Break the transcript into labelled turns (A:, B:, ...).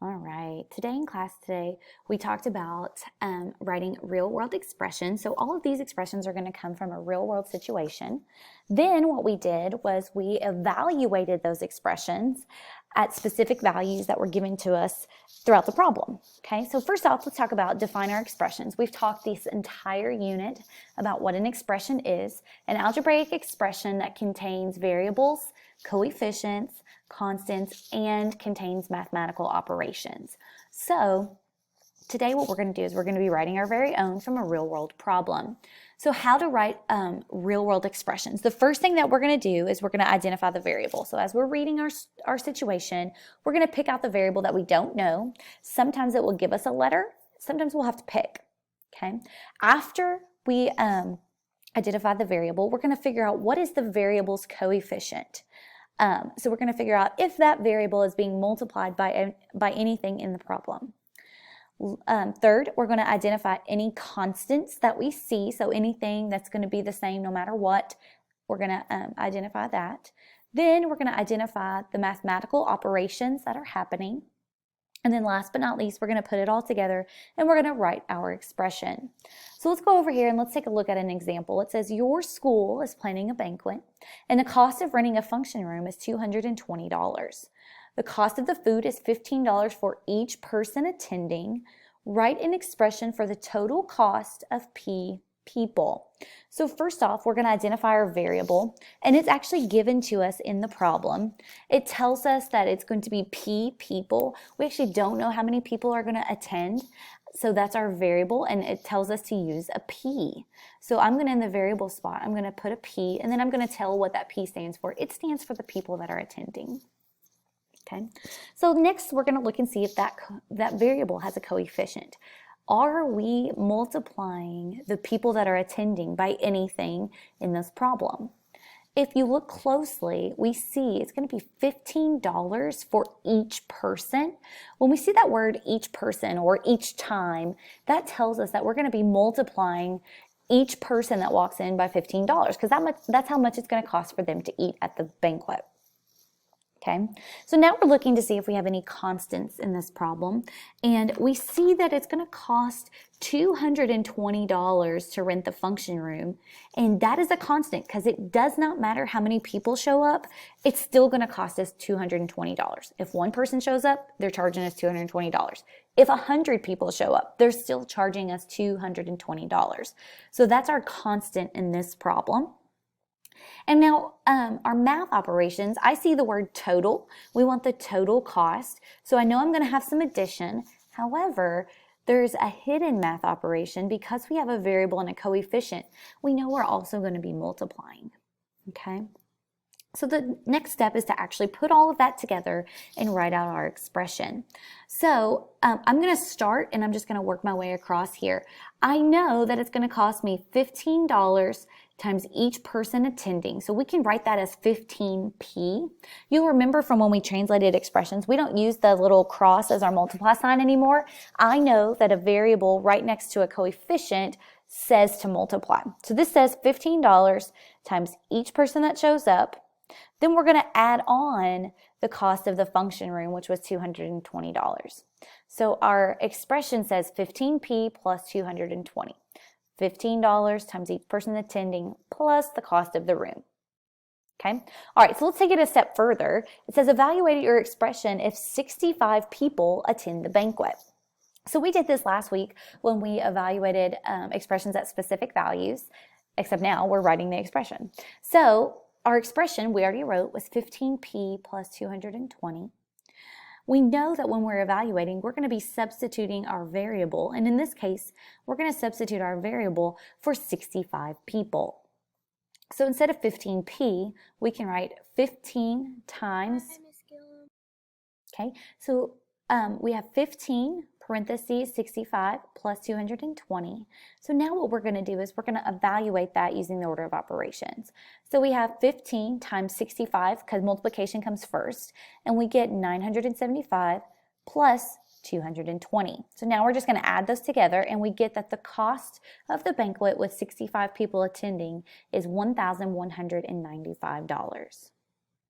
A: All right, in class today, we talked about writing real world expressions. So all of these expressions are going to come from a real world situation. Then what we did was we evaluated those expressions at specific values that were given to us throughout the problem. Okay, so first off, let's talk about define our expressions. We've talked this entire unit about what an expression is, an algebraic expression that contains variables, coefficients, constants, and contains mathematical operations. So today what we're going to do is we're going to be writing our very own from a real world problem. So how to write real world expressions. The first thing that we're going to do is we're going to identify the variable. So as we're reading our situation, we're going to pick out the variable that we don't know. Sometimes it will give us a letter. Sometimes we'll have to pick. Okay. After we identify the variable, we're going to figure out what is the variable's coefficient. So we're going to figure out if that variable is being multiplied by anything in the problem. Third, we're going to identify any constants that we see. So anything that's going to be the same no matter what, we're going to identify that. Then we're going to identify the mathematical operations that are happening. And then last but not least, we're going to put it all together and we're going to write our expression. So let's go over here and let's take a look at an example. It says your school is planning a banquet and the cost of renting a function room is $220. The cost of the food is $15 for each person attending. Write an expression for the total cost of P people. So first off, we're going to identify our variable, and it's actually given to us in the problem. It tells us that it's going to be P people. We actually don't know how many people are going to attend, so that's our variable, and it tells us to use a P. So I'm going to, in the variable spot, I'm going to put a P, and then I'm going to tell what that P stands for. It stands for the people that are attending. Okay, so next we're going to look and see if that variable has a coefficient. Are we multiplying the people that are attending by anything in this problem? If you look closely, we see it's going to be $15 for each person. When we see that word each person or each time, that tells us that we're going to be multiplying each person that walks in by $15 because that's how much it's going to cost for them to eat at the banquet. Okay, so now we're looking to see if we have any constants in this problem, and we see that it's going to cost $220 to rent the function room, and that is a constant because it does not matter how many people show up, it's still going to cost us $220. If one person shows up, they're charging us $220. If 100 people show up, they're still charging us $220. So that's our constant in this problem. And now our math operations, I see the word total. We want the total cost. So I know I'm going to have some addition. However, there's a hidden math operation because we have a variable and a coefficient. We know we're also going to be multiplying. Okay. So the next step is to actually put all of that together and write out our expression. So I'm going to start and I'm just going to work my way across here. I know that it's going to cost me $15 times each person attending. So we can write that as 15p. You'll remember from when we translated expressions, we don't use the little cross as our multiply sign anymore. I know that a variable right next to a coefficient says to multiply. So this says $15 times each person that shows up. Then we're going to add on the cost of the function room, which was $220. So our expression says 15p plus 220. $15 times each person attending plus the cost of the room. Okay. All right. So let's take it a step further. It says evaluate your expression if 65 people attend the banquet. So we did this last week when we evaluated expressions at specific values, except now we're writing the expression. So our expression we already wrote was 15p plus 220. We know that when we're evaluating, we're going to be substituting our variable, and in this case, we're going to substitute our variable for 65 people. So instead of 15p, we can write 15 times, okay, so we have 15 parentheses 65 plus 220. So now what we're going to do is we're going to evaluate that using the order of operations. So we have 15 times 65 because multiplication comes first, and we get 975 plus 220. So now we're just going to add those together, and we get that the cost of the banquet with 65 people attending is $1,195.